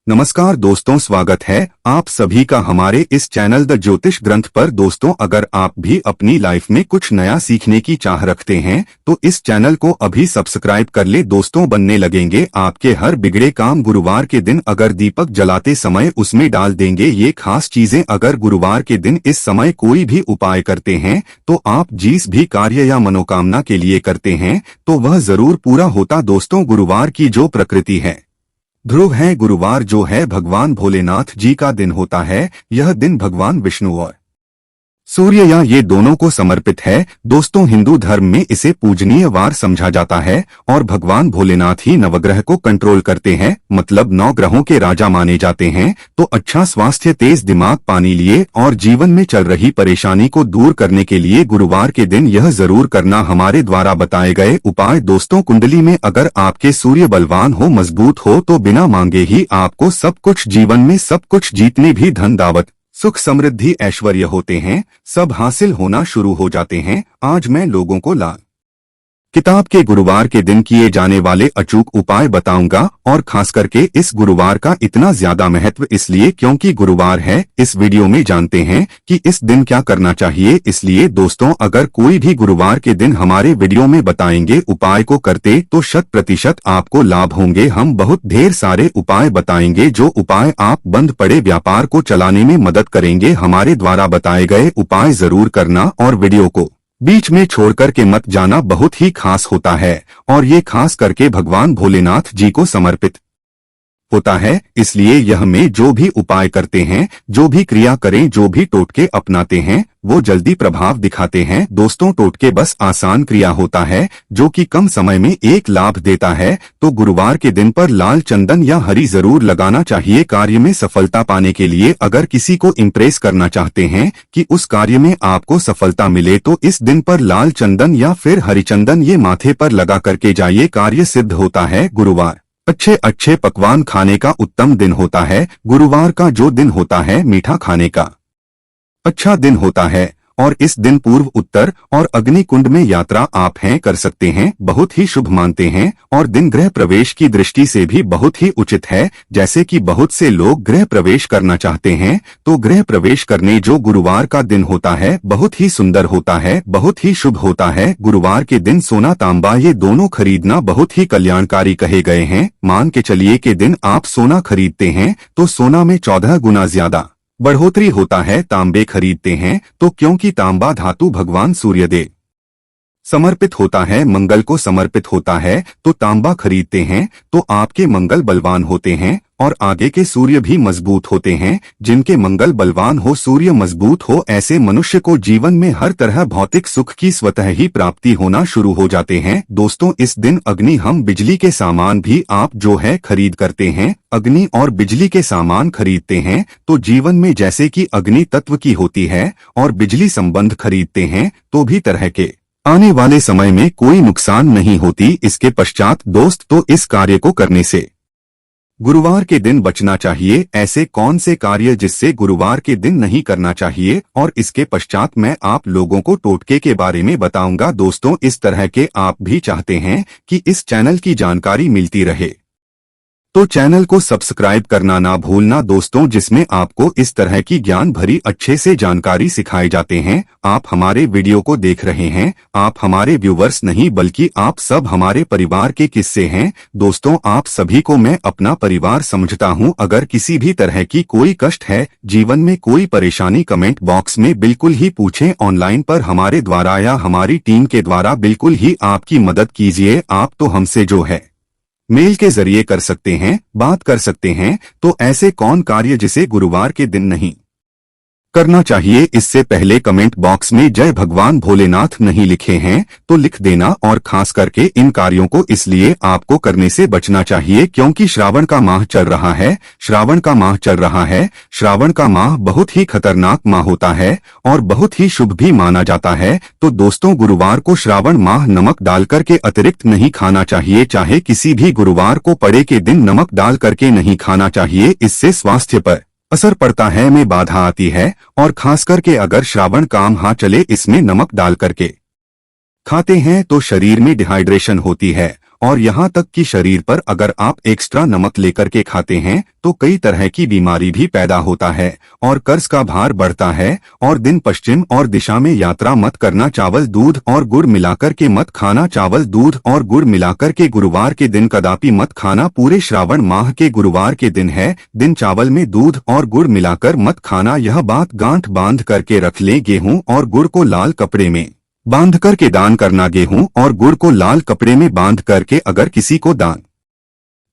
नमस्कार दोस्तों, स्वागत है आप सभी का हमारे इस चैनल द ज्योतिष ग्रंथ पर। दोस्तों, अगर आप भी अपनी लाइफ में कुछ नया सीखने की चाह रखते हैं तो इस चैनल को अभी सब्सक्राइब कर ले। दोस्तों, बनने लगेंगे आपके हर बिगड़े काम। गुरुवार के दिन अगर दीपक जलाते समय उसमें डाल देंगे ये खास चीजें। अगर गुरुवार के दिन इस समय कोई भी उपाय करते हैं तो आप जिस भी कार्य या मनोकामना के लिए करते हैं तो वह जरूर पूरा होता। दोस्तों, गुरुवार की जो प्रकृति है, ध्रुव है, गुरुवार जो है भगवान भोलेनाथ जी का दिन होता है। यह दिन भगवान विष्णु और सूर्य या ये दोनों को समर्पित है। दोस्तों, हिंदू धर्म में इसे पूजनीय वार समझा जाता है और भगवान भोलेनाथ ही नवग्रह को कंट्रोल करते हैं, मतलब 9 ग्रहों के राजा माने जाते हैं। तो अच्छा स्वास्थ्य, तेज दिमाग, पानी लिए और जीवन में चल रही परेशानी को दूर करने के लिए गुरुवार के दिन यह जरूर करना हमारे द्वारा बताए गए उपाय। दोस्तों, कुंडली में अगर आपके सूर्य बलवान हो, मजबूत हो तो बिना मांगे ही आपको सब कुछ, जीवन में सब कुछ, जीतने भी, धन दावत, सुख समृद्धि, ऐश्वर्य होते हैं, सब हासिल होना शुरू हो जाते हैं। आज मैं लोगों को लाल किताब के गुरुवार के दिन किए जाने वाले अचूक उपाय बताऊंगा। और खास करके इस गुरुवार का इतना ज्यादा महत्व इसलिए क्योंकि गुरुवार है। इस वीडियो में जानते हैं कि इस दिन क्या करना चाहिए। इसलिए दोस्तों, अगर कोई भी गुरुवार के दिन हमारे वीडियो में बताएंगे उपाय को करते तो 100% आपको लाभ होंगे। हम बहुत ढेर सारे उपाय बताएंगे जो उपाय आप बंद पड़े व्यापार को चलाने में मदद करेंगे। हमारे द्वारा बताए गए उपाय जरूर करना और वीडियो को बीच में छोड़कर के मत जाना। बहुत ही खास होता है और ये खास करके भगवान भोलेनाथ जी को समर्पित होता है। इसलिए यह में जो भी उपाय करते हैं, जो भी क्रिया करें, जो भी टोटके अपनाते हैं वो जल्दी प्रभाव दिखाते हैं। दोस्तों, टोटके बस आसान क्रिया होता है जो कि कम समय में एक लाभ देता है। तो गुरुवार के दिन पर लाल चंदन या हरी जरूर लगाना चाहिए कार्य में सफलता पाने के लिए। अगर किसी को इम्प्रेस करना चाहते हैं कि उस कार्य में आपको सफलता मिले तो इस दिन पर लाल चंदन या फिर हरी चंदन ये माथे पर लगा करके जाइए, कार्य सिद्ध होता है। गुरुवार अच्छे अच्छे पकवान खाने का उत्तम दिन होता है। गुरुवार का जो दिन होता है मीठा खाने का अच्छा दिन होता है और इस दिन पूर्व, उत्तर और अग्नि कुंड में यात्रा आप हैं कर सकते हैं, बहुत ही शुभ मानते हैं। और दिन गृह प्रवेश की दृष्टि से भी बहुत ही उचित है। जैसे कि बहुत से लोग गृह प्रवेश करना चाहते हैं तो गृह प्रवेश करने जो गुरुवार का दिन होता है बहुत ही सुंदर होता है, बहुत ही शुभ होता है। गुरुवार के दिन सोना तांबा ये दोनों खरीदना बहुत ही कल्याणकारी कहे गए हैं। मान के चलिए के दिन आप सोना खरीदते हैं तो सोना में 14 गुना ज्यादा बढ़ोतरी होता है। तांबे खरीदते हैं तो क्योंकि तांबा धातु भगवान सूर्यदेव समर्पित होता है, मंगल को समर्पित होता है, तो तांबा खरीदते हैं तो आपके मंगल बलवान होते हैं और आगे के सूर्य भी मजबूत होते हैं। जिनके मंगल बलवान हो, सूर्य मजबूत हो, ऐसे मनुष्य को जीवन में हर तरह भौतिक सुख की स्वतः ही प्राप्ति होना शुरू हो जाते हैं। दोस्तों, इस दिन अग्नि, हम बिजली के सामान भी आप जो है खरीद करते हैं, अग्नि और बिजली के सामान खरीदते हैं तो जीवन में जैसे कि अग्नि तत्व की होती है और बिजली संबंध खरीदते हैं तो भी तरह के आने वाले समय में कोई नुकसान नहीं होती। इसके पश्चात दोस्त, तो इस कार्य को करने से गुरुवार के दिन बचना चाहिए। ऐसे कौन से कार्य जिससे गुरुवार के दिन नहीं करना चाहिए और इसके पश्चात मैं आप लोगों को टोटके के बारे में बताऊंगा। दोस्तों, इस तरह के आप भी चाहते हैं कि इस चैनल की जानकारी मिलती रहे तो चैनल को सब्सक्राइब करना ना भूलना दोस्तों, जिसमें आपको इस तरह की ज्ञान भरी अच्छे से जानकारी सिखाए जाते हैं। आप हमारे वीडियो को देख रहे हैं, आप हमारे व्यूवर्स नहीं बल्कि आप सब हमारे परिवार के किस्से हैं। दोस्तों, आप सभी को मैं अपना परिवार समझता हूं। अगर किसी भी तरह की कोई कष्ट है, जीवन में कोई परेशानी, कमेंट बॉक्स में बिल्कुल ही पूछें। ऑनलाइन पर हमारे द्वारा या हमारी टीम के द्वारा बिल्कुल ही आपकी मदद कीजिए। आप तो हमसे जो है मेल के जरिए कर सकते हैं, बात कर सकते हैं। तो ऐसे कौन कार्य जिसे गुरुवार के दिन नहीं करना चाहिए, इससे पहले कमेंट बॉक्स में जय भगवान भोलेनाथ नहीं लिखे हैं तो लिख देना। और खास करके इन कार्यों को इसलिए आपको करने से बचना चाहिए क्योंकि श्रावण का माह चल रहा है, श्रावण का माह चल रहा है। श्रावण का माह बहुत ही खतरनाक माह होता है और बहुत ही शुभ भी माना जाता है। तो दोस्तों, गुरुवार को श्रावण माह नमक डाल करके अतिरिक्त नहीं खाना चाहिए। चाहे किसी भी गुरुवार को पड़े के दिन नमक डाल करके नहीं खाना चाहिए, इससे स्वास्थ्य पर असर पड़ता है, में बाधा आती है। और खास करके अगर श्रावण का माह चले इसमें नमक डाल करके खाते हैं तो शरीर में डिहाइड्रेशन होती है और यहाँ तक कि शरीर पर अगर आप एक्स्ट्रा नमक लेकर के खाते हैं तो कई तरह की बीमारी भी पैदा होता है और कर्ज का भार बढ़ता है। और दिन पश्चिम और दिशा में यात्रा मत करना। चावल दूध और गुड़ मिलाकर के मत खाना। चावल दूध और गुड़ मिलाकर के गुरुवार के दिन कदापि मत खाना। पूरे श्रावण माह के गुरुवार के दिन है दिन चावल में दूध और गुड़ मिलाकर मत खाना। यह बात गांठ बांध करके रख ले। गेहूं और गुड़ को लाल कपड़े में बांध करके दान करना। गेहूं और गुड़ को लाल कपड़े में बांध करके अगर किसी को दान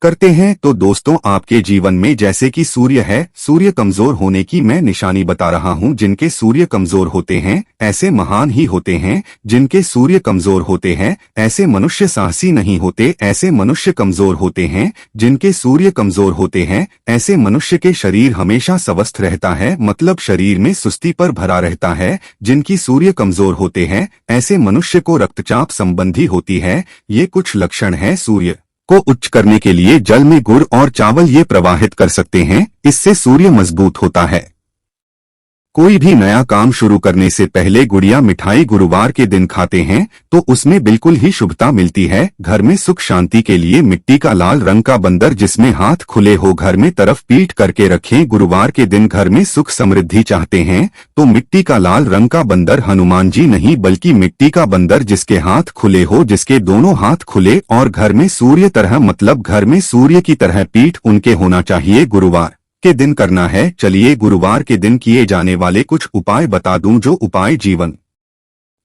करते हैं तो दोस्तों आपके जीवन में जैसे कि सूर्य है, सूर्य कमजोर होने की मैं निशानी बता रहा हूं। जिनके सूर्य कमजोर होते हैं ऐसे महान ही होते हैं। जिनके सूर्य कमजोर होते हैं ऐसे मनुष्य साहसी नहीं होते। ऐसे मनुष्य कमजोर होते हैं। जिनके सूर्य कमजोर होते हैं ऐसे मनुष्य के शरीर हमेशा स्वस्थ रहता है, मतलब शरीर में सुस्ती पर भरा रहता है। जिनकी सूर्य कमजोर होते हैं ऐसे मनुष्य को रक्तचाप संबंधी होती है। ये कुछ लक्षण हैं। सूर्य को उच्च करने के लिए जल में गुड़ और चावल ये प्रवाहित कर सकते हैं। इससे सूर्य मजबूत होता है। कोई भी नया काम शुरू करने से पहले गुड़िया मिठाई गुरुवार के दिन खाते हैं तो उसमें बिल्कुल ही शुभता मिलती है। घर में सुख शांति के लिए मिट्टी का लाल रंग का बंदर जिसमें हाथ खुले हो घर में तरफ पीठ करके रखें। गुरुवार के दिन घर में सुख समृद्धि चाहते हैं तो मिट्टी का लाल रंग का बंदर, हनुमान जी नहीं बल्कि मिट्टी का बंदर जिसके हाथ खुले हो, जिसके दोनों हाथ खुले और घर में सूर्य तरह मतलब घर में सूर्य की तरह पीठ उनके होना चाहिए। गुरुवार के दिन करना है। चलिए गुरुवार के दिन किए जाने वाले कुछ उपाय बता दूं जो उपाय जीवन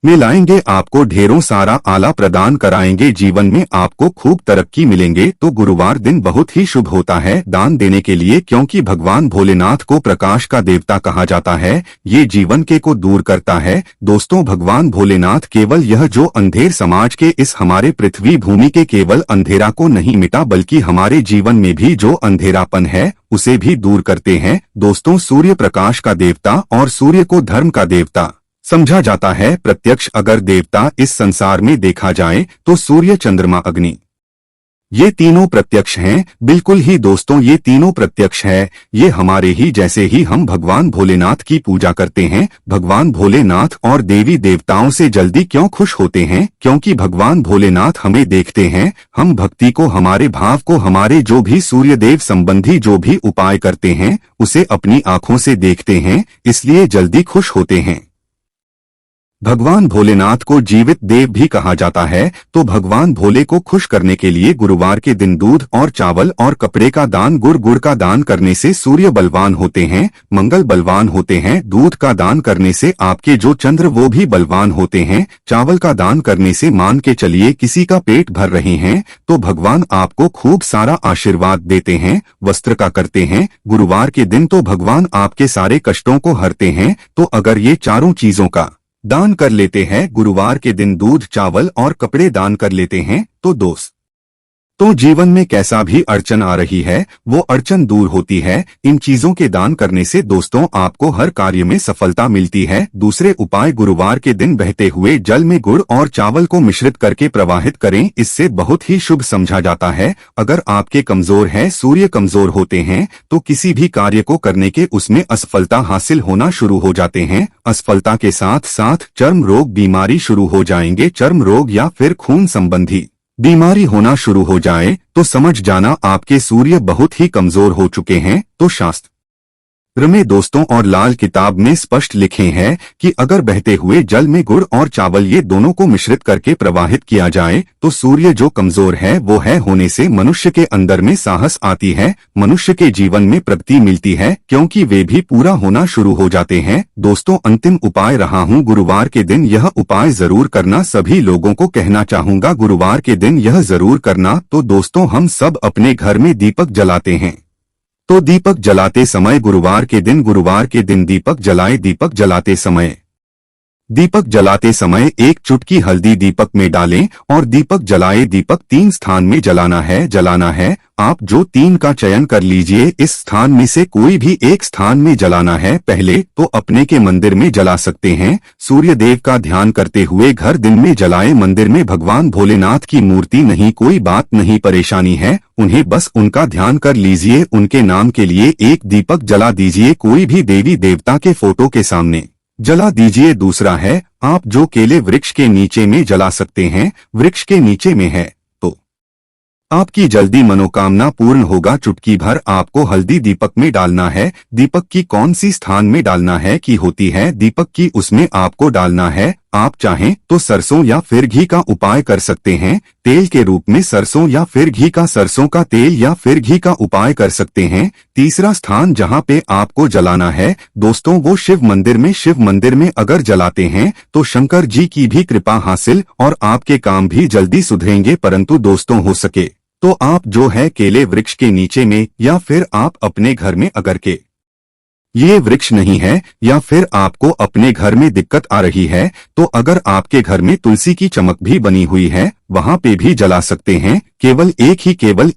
में लाएंगे आपको ढेरों सारा आला प्रदान कराएंगे। जीवन में आपको खूब तरक्की मिलेंगे। तो गुरुवार दिन बहुत ही शुभ होता है दान देने के लिए, क्योंकि भगवान भोलेनाथ को प्रकाश का देवता कहा जाता है। ये जीवन के को दूर करता है। दोस्तों भगवान भोलेनाथ केवल यह जो अंधेर समाज के इस हमारे पृथ्वी भूमि के केवल अंधेरा को नहीं मिटा बल्कि हमारे जीवन में भी जो अंधेरापन है उसे भी दूर करते हैं। दोस्तों सूर्य प्रकाश का देवता और सूर्य को धर्म का देवता समझा जाता है। प्रत्यक्ष अगर देवता इस संसार में देखा जाए तो सूर्य, चंद्रमा, अग्नि ये तीनों प्रत्यक्ष हैं। बिल्कुल ही दोस्तों ये तीनों प्रत्यक्ष है। ये हमारे ही जैसे ही हम भगवान भोलेनाथ की पूजा करते हैं। भगवान भोलेनाथ और देवी देवताओं से जल्दी क्यों खुश होते हैं? क्योंकि भगवान भोलेनाथ हमें देखते हैं। हम भक्ति को, हमारे भाव को, हमारे जो भी सूर्यदेव संबंधी जो भी उपाय करते हैं उसे अपनी आंखों से देखते हैं, इसलिए जल्दी खुश होते हैं। भगवान भोलेनाथ को जीवित देव भी कहा जाता है। तो भगवान भोले को खुश करने के लिए गुरुवार के दिन दूध और चावल और कपड़े का दान, गुड़ का दान करने से सूर्य बलवान होते हैं, मंगल बलवान होते हैं। दूध का दान करने से आपके जो चंद्र वो भी बलवान होते हैं। चावल का दान करने से मान के चलिए किसी का पेट भर रहे हैं तो भगवान आपको खूब सारा आशीर्वाद देते हैं। वस्त्र का करते हैं गुरुवार के दिन तो भगवान आपके सारे कष्टों को हरते हैं। तो अगर ये चारों चीजों का दान कर लेते हैं, गुरुवार के दिन दूध, चावल और कपड़े दान कर लेते हैं तो जीवन में कैसा भी अड़चन आ रही है वो अड़चन दूर होती है। इन चीजों के दान करने से दोस्तों आपको हर कार्य में सफलता मिलती है। दूसरे उपाय गुरुवार के दिन बहते हुए जल में गुड़ और चावल को मिश्रित करके प्रवाहित करें। इससे बहुत ही शुभ समझा जाता है। अगर आपके कमजोर है, सूर्य कमजोर होते हैं तो किसी भी कार्य को करने के उसमें असफलता हासिल होना शुरू हो जाते हैं। असफलता के साथ साथ चर्म रोग, बीमारी शुरू हो जाएंगे। चर्म रोग या फिर खून संबंधी बीमारी होना शुरू हो जाए तो समझ जाना आपके सूर्य बहुत ही कमजोर हो चुके हैं। तो शास्त्र में दोस्तों और लाल किताब में स्पष्ट लिखे हैं कि अगर बहते हुए जल में गुड़ और चावल ये दोनों को मिश्रित करके प्रवाहित किया जाए तो सूर्य जो कमजोर है वो है होने से मनुष्य के अंदर में साहस आती है, मनुष्य के जीवन में प्रगति मिलती है, क्योंकि वे भी पूरा होना शुरू हो जाते हैं। दोस्तों अंतिम उपाय रहा हूँ गुरुवार के दिन यह उपाय जरूर करना। सभी लोगों को कहना चाहूंगा गुरुवार के दिन यह जरूर करना। तो दोस्तों हम सब अपने घर में दीपक जलाते हैं तो दीपक जलाते समय गुरुवार के दिन दीपक जलाए। दीपक जलाते समय एक चुटकी हल्दी दीपक में डालें और दीपक जलाए। दीपक 3 स्थान में जलाना है। आप जो 3 का चयन कर लीजिए, इस स्थान में से कोई भी एक स्थान में जलाना है। पहले तो अपने के मंदिर में जला सकते हैं, सूर्य देव का ध्यान करते हुए घर दिन में जलाए। मंदिर में भगवान भोलेनाथ की मूर्ति नहीं, कोई बात नहीं, परेशानी है उन्हें बस उनका ध्यान कर लीजिए, उनके नाम के लिए एक दीपक जला दीजिए। कोई भी देवी देवता के फोटो के सामने जला दीजिए। दूसरा है आप जो केले वृक्ष के नीचे में जला सकते हैं, वृक्ष के नीचे में है आपकी जल्दी मनोकामना पूर्ण होगा। चुटकी भर आपको हल्दी दीपक में डालना है। दीपक की कौन सी स्थान में डालना है कि होती है दीपक की, उसमें आपको डालना है। आप चाहें तो सरसों या फिर घी का उपाय कर सकते हैं। तेल के रूप में सरसों या फिर घी का, सरसों का तेल या फिर घी का उपाय कर सकते हैं। तीसरा स्थान जहां पे आपको जलाना है दोस्तों, वो शिव मंदिर में। शिव मंदिर में अगर जलाते हैं तो शंकर जी की भी कृपा हासिल और आपके काम भी जल्दी सुधरेंगे। परंतु दोस्तों हो सके तो आप जो है केले वृक्ष के नीचे में, या फिर आप अपने घर में अगर के ये वृक्ष नहीं है, या फिर आपको अपने घर में दिक्कत आ रही है, तो अगर आपके घर में तुलसी की चमक भी बनी हुई है वहां पे भी जला सकते हैं। केवल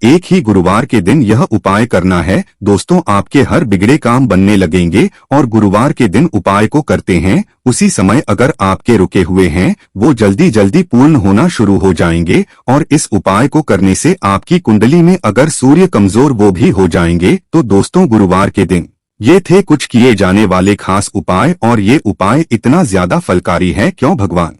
एक ही गुरुवार के दिन यह उपाय करना है दोस्तों। आपके हर बिगड़े काम बनने लगेंगे और गुरुवार के दिन उपाय को करते हैं उसी समय अगर आपके रुके हुए हैं वो जल्दी जल्दी पूर्ण होना शुरू हो जाएंगे। और इस उपाय को करने से आपकी कुंडली में अगर सूर्य कमजोर वो भी हो जाएंगे। तो दोस्तों गुरुवार के दिन ये थे कुछ किए जाने वाले खास उपाय, और ये उपाय इतना ज्यादा फलकारी है क्यों भगवान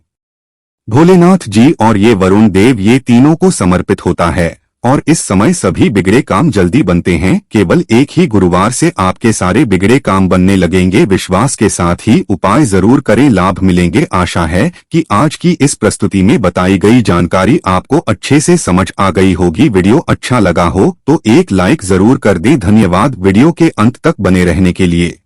भोलेनाथ जी और ये वरुण देव, ये तीनों को समर्पित होता है। और इस समय सभी बिगड़े काम जल्दी बनते हैं। केवल एक ही गुरुवार से आपके सारे बिगड़े काम बनने लगेंगे। विश्वास के साथ ही उपाय जरूर करें, लाभ मिलेंगे। आशा है कि आज की इस प्रस्तुति में बताई गई जानकारी आपको अच्छे से समझ आ गई होगी। वीडियो अच्छा लगा हो तो एक लाइक जरूर कर दें। धन्यवाद वीडियो के अंत तक बने रहने के लिए।